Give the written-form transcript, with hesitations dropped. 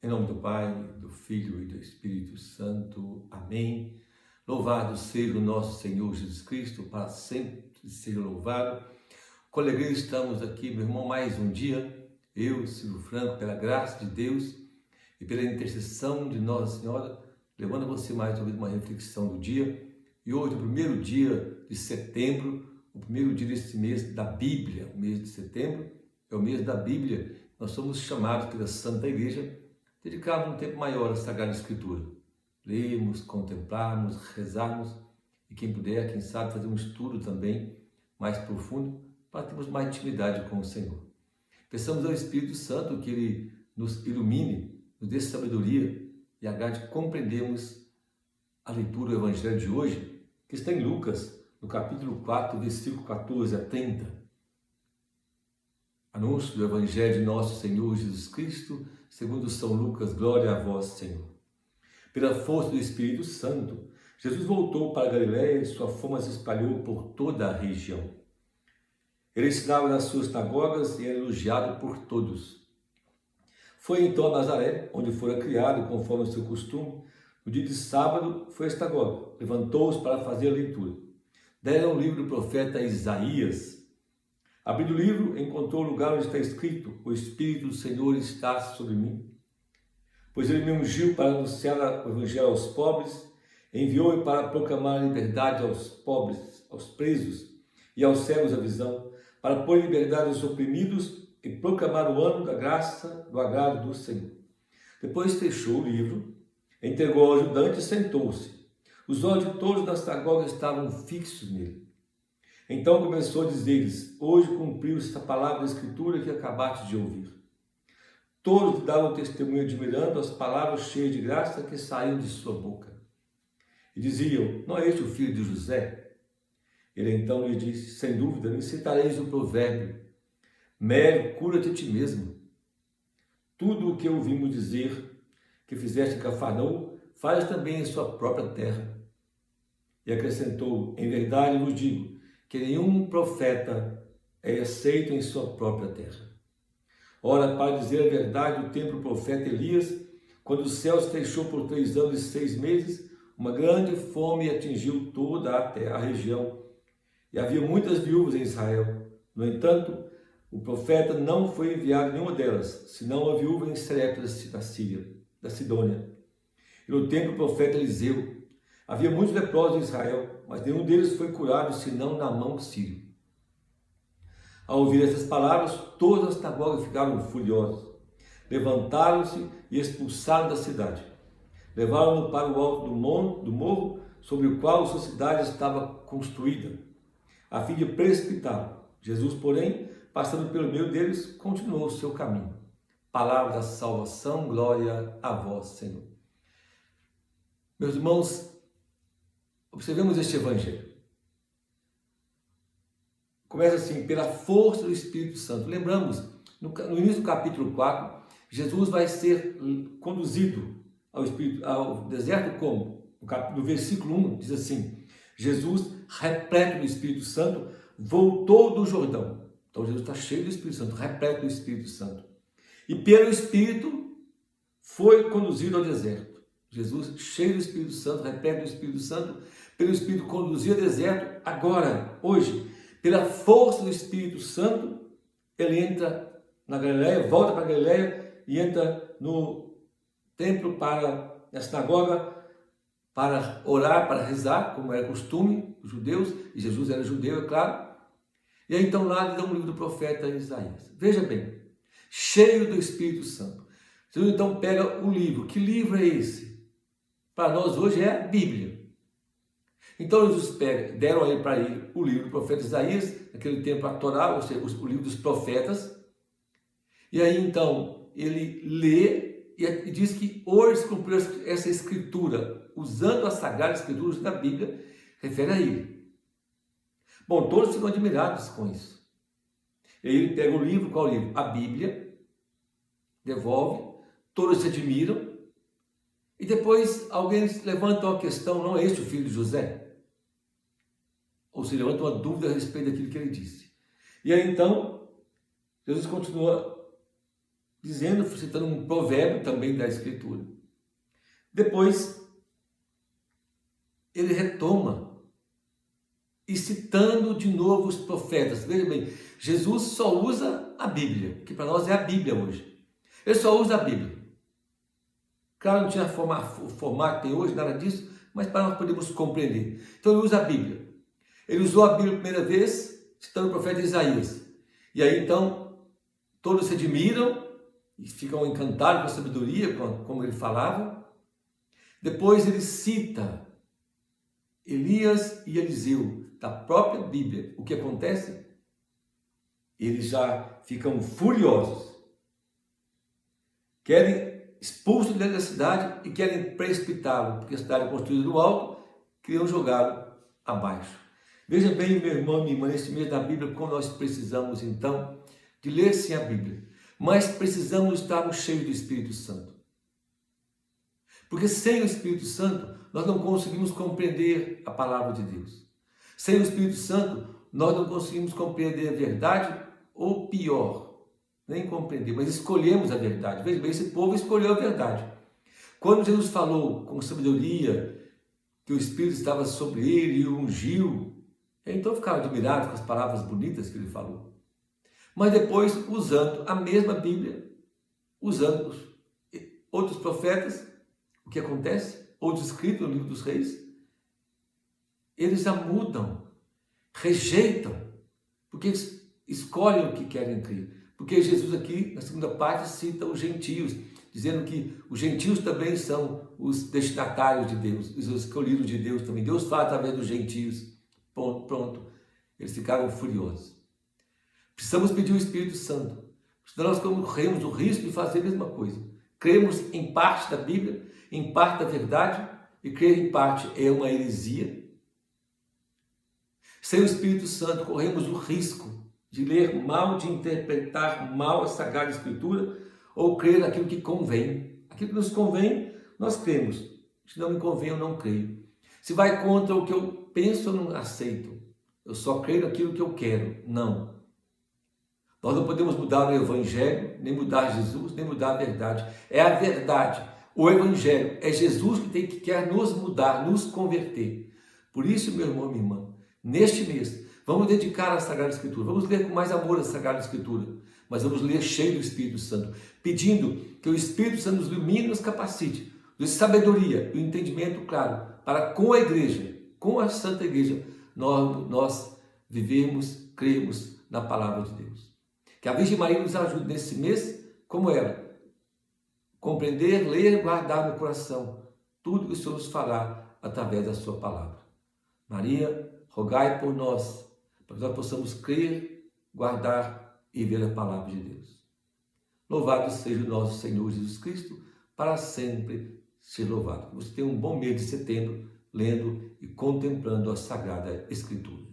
Em nome do Pai, do Filho e do Espírito Santo. Amém. Louvado seja o nosso Senhor Jesus Cristo, para sempre seja louvado. Com alegria estamos aqui, meu irmão, mais um dia. Eu, Silvio Franco, pela graça de Deus e pela intercessão de Nossa Senhora, levando a você mais uma vez uma reflexão do dia. E hoje, o primeiro dia de setembro, o primeiro dia deste mês da Bíblia, o mês de setembro, é o mês da Bíblia. Nós somos chamados pela Santa Igreja dedicarmos um tempo maior à Sagrada Escritura. Lermos, contemplarmos, rezarmos e quem puder, quem sabe, fazer um estudo também mais profundo para termos mais intimidade com o Senhor. Peçamos ao Espírito Santo que Ele nos ilumine, nos dê sabedoria e agrade compreendermos a leitura do Evangelho de hoje, que está em Lucas, no capítulo 4, versículo 14 a 30. Anúncio do Evangelho de nosso Senhor Jesus Cristo, segundo São Lucas, glória a vós, Senhor. Pela força do Espírito Santo, Jesus voltou para a Galiléia e sua fama se espalhou por toda a região. Ele ensinava nas suas sinagogas e era elogiado por todos. Foi então a Nazaré, onde fora criado, conforme o seu costume. No dia de sábado foi à sinagoga, levantou-se para fazer a leitura. Deram o livro do profeta Isaías. Abrindo o livro, encontrou o lugar onde está escrito: O Espírito do Senhor está sobre mim, pois ele me ungiu para anunciar o Evangelho aos pobres, enviou-me para proclamar a liberdade aos pobres, aos presos e aos cegos a visão, para pôr em liberdade os oprimidos e proclamar o ano da graça, do agrado do Senhor. Depois fechou o livro, entregou ao ajudante e sentou-se. Os olhos de todos na sinagoga estavam fixos nele. Então começou a dizer-lhes: Hoje cumpriu-se esta palavra da Escritura que acabaste de ouvir. Todos davam testemunho admirando as palavras cheias de graça que saíam de sua boca. E diziam: Não é este o filho de José? Ele então lhe disse: Sem dúvida, me citareis o provérbio: Médico, cura-te a ti mesmo. Tudo o que ouvimos dizer que fizeste em Cafarnaum, faz também em sua própria terra. E acrescentou: Em verdade vos digo, que nenhum profeta é aceito em sua própria terra. Ora, para dizer a verdade, o tempo do profeta Elias, quando o céu se fechou por 3 anos e 6 meses, uma grande fome atingiu toda a terra, a região, e havia muitas viúvas em Israel. No entanto, o profeta não foi enviado a nenhuma delas, senão a viúva em Sarepta da Síria, da Sidônia. E no tempo do profeta Eliseu, havia muitos leprosos em Israel, mas nenhum deles foi curado, senão Naamã sírio. Ao ouvir essas palavras, todas as sinagogas ficaram furiosas. Levantaram-se e expulsaram da cidade. Levaram-no para o alto do morro, sobre o qual sua cidade estava construída, a fim de precipitá-lo. Jesus, porém, passando pelo meio deles, continuou o seu caminho. Palavra da salvação, glória a vós, Senhor. Meus irmãos, observemos este Evangelho. Começa assim: pela força do Espírito Santo. Lembramos, no início do capítulo 4, Jesus vai ser conduzido ao deserto como? No versículo 1 diz assim: Jesus, repleto do Espírito Santo, voltou do Jordão. Então Jesus está cheio do Espírito Santo, repleto do Espírito Santo. E pelo Espírito foi conduzido ao deserto. Jesus, cheio do Espírito Santo, repleto do Espírito Santo, pelo Espírito conduzido ao deserto. Agora, hoje, pela força do Espírito Santo, ele entra na Galiléia, volta para a Galiléia e entra no templo, na sinagoga, para orar, para rezar, como era costume dos judeus, e Jesus era judeu, é claro. E aí então lá ele dá um livro do profeta Isaías. Veja bem, cheio do Espírito Santo. Jesus então pega o livro. Que livro é esse? Para nós hoje é a Bíblia. Então Jesus deram para ele o livro do profeta Isaías, naquele tempo a Torá, ou seja, o livro dos profetas. E aí então ele lê e diz que hoje se cumpriu essa escritura, usando a Sagrada Escritura da Bíblia, refere a ele. Bom, todos ficam admirados com isso. E aí ele pega o livro, qual livro? A Bíblia, devolve, todos se admiram, e depois alguém levanta a questão: não é este o filho de José? Ou se levanta uma dúvida a respeito daquilo que ele disse. E aí então, Jesus continua dizendo, citando um provérbio também da Escritura. Depois, ele retoma e citando de novo os profetas. Veja bem, Jesus só usa a Bíblia, que para nós é a Bíblia hoje. Ele só usa a Bíblia. Claro, não tinha o formato que tem hoje, nada disso, mas para nós podermos compreender. Então ele usa a Bíblia. Ele usou a Bíblia a primeira vez, citando o profeta Isaías. E aí então, todos se admiram e ficam encantados com a sabedoria, como ele falava. Depois ele cita Elias e Eliseu, da própria Bíblia. O que acontece? Eles já ficam furiosos. Querem expulso dentro da cidade e querem precipitá-lo, porque a cidade é construída no alto, queriam jogá-lo abaixo. Veja bem, meu irmão e minha irmã, neste mês da Bíblia, como nós precisamos então de ler sim a Bíblia, mas precisamos estarmos cheios do Espírito Santo. Porque sem o Espírito Santo, nós não conseguimos compreender a palavra de Deus. Sem o Espírito Santo, nós não conseguimos compreender a verdade, ou pior, nem compreender, mas escolhemos a verdade. Veja bem, esse povo escolheu a verdade. Quando Jesus falou com sabedoria que o Espírito estava sobre ele e o ungiu, então ficaram admirados com as palavras bonitas que ele falou. Mas depois, usando a mesma Bíblia, usando outros profetas, o que acontece? Outros escritos no livro dos reis, eles já mudam, rejeitam, porque eles escolhem o que querem crer. Porque Jesus aqui, na segunda parte, cita os gentios, dizendo que os gentios também são os destinatários de Deus, os escolhidos de Deus também. Deus fala através dos gentios. Pronto. Eles ficaram furiosos. Precisamos pedir o Espírito Santo. Senão nós corremos o risco de fazer a mesma coisa. Cremos em parte da Bíblia, em parte da verdade, e crer em parte é uma heresia. Sem o Espírito Santo, corremos o risco de ler mal, de interpretar mal a Sagrada Escritura, ou crer naquilo que convém. Aquilo que nos convém, nós cremos. Se não me convém, eu não creio. Se vai contra o que eu penso, eu não aceito. Eu só creio naquilo que eu quero. Não. Nós não podemos mudar o Evangelho, nem mudar Jesus, nem mudar a verdade. É a verdade. O Evangelho é Jesus que quer nos mudar, nos converter. Por isso, meu irmão e minha irmã, neste mês, vamos dedicar à Sagrada Escritura. Vamos ler com mais amor a Sagrada Escritura. Mas vamos ler cheio do Espírito Santo, pedindo que o Espírito Santo nos ilumine e nos capacite, de sabedoria e entendimento claro, para com a igreja, com a Santa Igreja, nós vivemos, cremos na palavra de Deus. Que a Virgem Maria nos ajude nesse mês, como ela, compreender, ler e guardar no coração tudo que o Senhor nos falar através da sua palavra. Maria, rogai por nós, para que nós possamos crer, guardar e ver a palavra de Deus. Louvado seja o nosso Senhor Jesus Cristo, para sempre ser louvado. Você tenha um bom mês de setembro, lendo e contemplando a Sagrada Escritura.